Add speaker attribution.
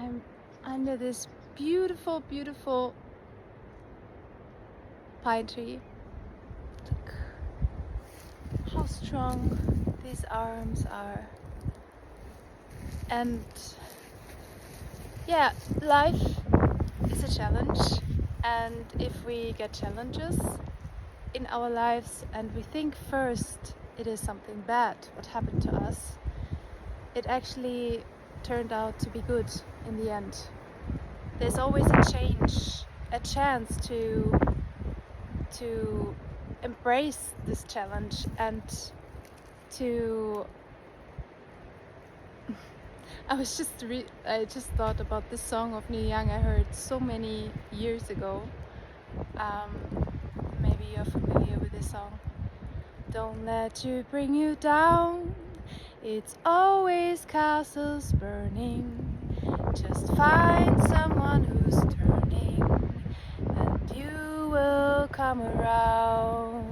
Speaker 1: I'm under this beautiful, beautiful pine tree. Look how strong these arms are. And yeah, life is a challenge, and if we get challenges in our lives and we think first it is something bad what happened to us, it actually turned out to be good in the end. There's always a chance to embrace this challenge and to I just thought about this song of Neil Young I heard so many years ago. Maybe you're familiar with this song. Don't let you bring you down. It's always castles burning. Just find someone who's turning, and you will come around.